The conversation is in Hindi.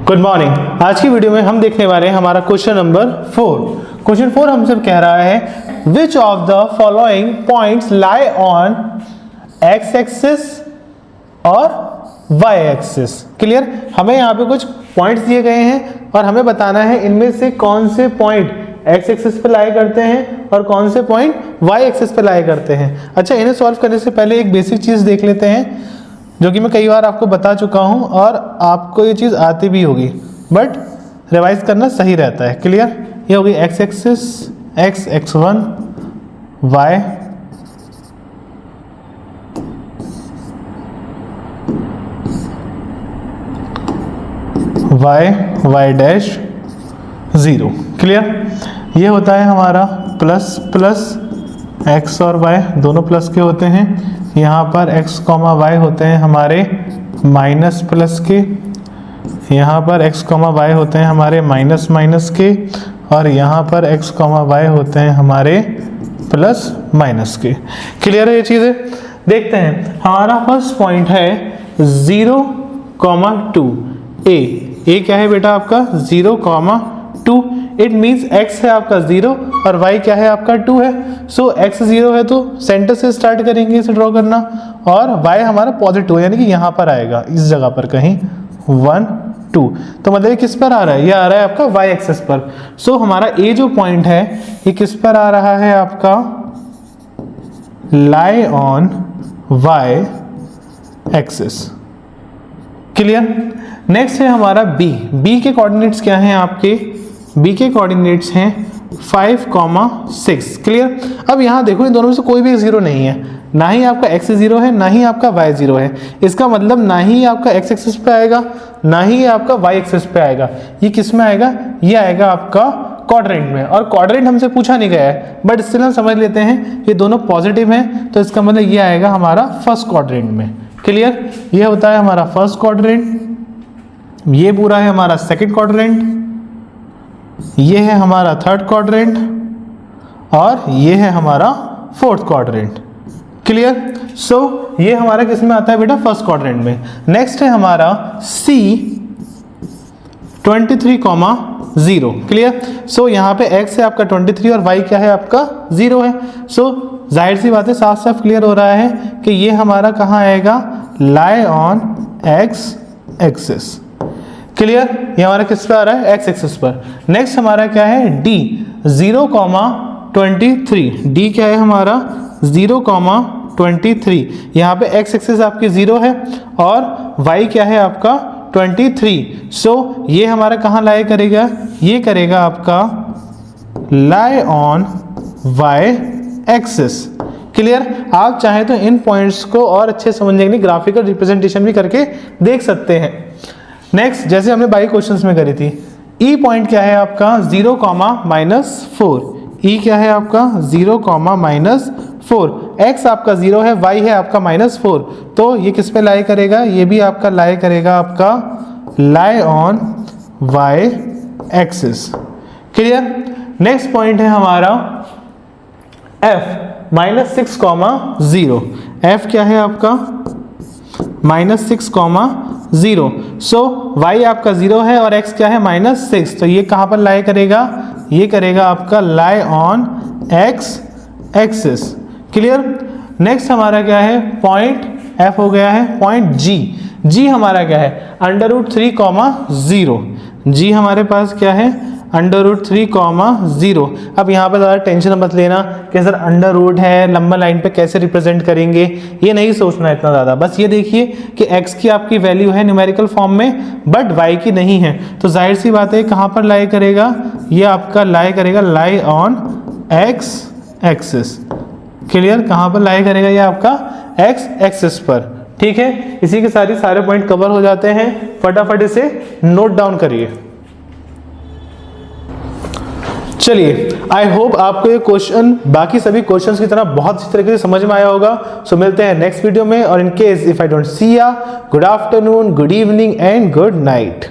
Good morning. आज की वीडियो में हम देखने वाले हैं हमारा क्वेश्चन नंबर 4। क्वेश्चन 4 हमसे कह रहा है which of the following points lie on x axis और वाई एक्सिस। क्लियर। हमें यहाँ पे कुछ पॉइंट्स दिए गए हैं और हमें बताना है इनमें से कौन से पॉइंट एक्स एक्सिस पे लाई करते हैं और कौन से पॉइंट वाई एक्सिस पे लाई करते हैं। अच्छा, इन्हें सॉल्व करने से पहले एक बेसिक चीज देख लेते हैं जो कि मैं कई बार आपको बता चुका हूं और आपको ये चीज़ आती भी होगी, बट रिवाइज करना सही रहता है। क्लियर। ये होगी X axis, X x1, Y Y dash 0। Clear. ये होता है हमारा प्लस प्लस एक्स और वाई दोनों प्लस के होते हैं। यहाँ पर x, y होते हैं हमारे माइनस प्लस के, यहाँ पर x, y होते हैं हमारे माइनस माइनस के, और यहाँ पर x, y होते हैं हमारे प्लस माइनस के। क्लियर है ये चीज़ें। देखते हैं हमारा फर्स्ट पॉइंट है 0, 2। ए क्या है बेटा आपका 0, 2। इट मीन्स x है आपका 0 और y क्या है आपका 2 है। सो x 0 है तो सेंटर से स्टार्ट करेंगे इसे ड्रॉ करना, और y हमारा पॉजिटिव है यानी कि यहाँ पर आएगा इस जगह पर कहीं 1, 2। तो मतलब ये किस पर आ रहा है, ये आ रहा है आपका y एक्सिस पर। सो हमारा a जो पॉइंट है ये किस पर आ रहा है आपका, lie on y axis. Clear. Next है हमारा b के कोऑर्डिनेट्स क्या हैं आपके, b के कोऑर्डिनेट्स हैं 5, 6। क्लियर। अब यहाँ देखो इन दोनों में से कोई भी 0 नहीं है, ना ही आपका x 0 है ना ही आपका y 0 है। इसका मतलब ना ही आपका x एक्सिस पे आएगा ना ही आपका y एक्सिस पे आएगा। ये किस में आएगा, ये आएगा आपका क्वाड्रेंट में, और क्वाड्रेंट हमसे पूछा नहीं गया है बट स्टिल हम समझ लेते हैं ये दोनों पॉजिटिव हैं, तो इसका मतलब ये आएगा हमारा फर्स्ट क्वाड्रेंट में। क्लियर। ये होता है हमारा फर्स्ट क्वाड्रेंट, ये पूरा है हमारा सेकंड क्वाड्रेंट, ये है हमारा थर्ड क्वाड्रेंट, और ये है हमारा फोर्थ क्वाड्रेंट। क्लियर। सो ये हमारा किस में आता है बेटा, फर्स्ट क्वाड्रेंट में। नेक्स्ट है हमारा C 23, 0। क्लियर। सो यहाँ पे x है आपका 23 और y क्या है आपका 0 है। सो जाहिर सी बात है, साफ साफ क्लियर हो रहा है कि ये हमारा कहाँ आएगा, lie on x axis. Clear. ये हमारा किस पे आ रहा है, x एक्सिस पर। नेक्स्ट हमारा क्या है D 0, 23। D क्या है हमारा 0, 23। यहाँ पे x एक्सिस आपकी 0 है और y क्या है आपका 23। सो ये हमारा कहाँ लाई करेगा, ये करेगा आपका lie on y axis. Clear. आप चाहें तो इन पॉइंट्स को और अच्छे समझने के लिए ग्राफिकल रिप्रेजेंटेशन भी करके देख सकते हैं। नेक्स्ट, जैसे हमने बाई क्वेश्चंस में करी थी, ई पॉइंट क्या है आपका 0, -4। ई क्या है आपका 0, -4। एक्स आपका 0 है, वाई है आपका -4, तो ये किस पे लाई करेगा, ये भी आपका लाई करेगा आपका lie on Y axis. Clear. Next point है हमारा एफ -6, 0। एफ क्या है आपका -6, 0। सो y आपका 0 है और x क्या है -6, तो ये कहाँ पर लाई करेगा, ये करेगा आपका lie on x axis. Clear. Next हमारा क्या है, पॉइंट f हो गया है। पॉइंट g हमारा क्या है √3, 0। g हमारे पास क्या है √3, 0। अब यहाँ पर ज़्यादा टेंशन मत लेना कि सर अंडर रूट है, लंबा लाइन पे कैसे रिप्रेजेंट करेंगे, ये नहीं सोचना इतना ज़्यादा। बस ये देखिए कि x की आपकी वैल्यू है न्यूमेरिकल फॉर्म में बट y की नहीं है, तो जाहिर सी बात है कहाँ पर लाई करेगा, ये आपका लाई करेगा lie on x axis. Clear. कहाँ पर लाई करेगा, ये आपका x एक्सिस पर। ठीक है। इसी के साथ ही सारे पॉइंट कवर हो जाते हैं। फटाफट इसे नोट डाउन करिए। चलिए, आई होप आपको ये क्वेश्चन बाकी सभी क्वेश्चंस की तरह बहुत अच्छी तरीके से समझ में आया होगा। सो मिलते हैं नेक्स्ट वीडियो में, और in case if I don't see या, good afternoon, good evening and good night.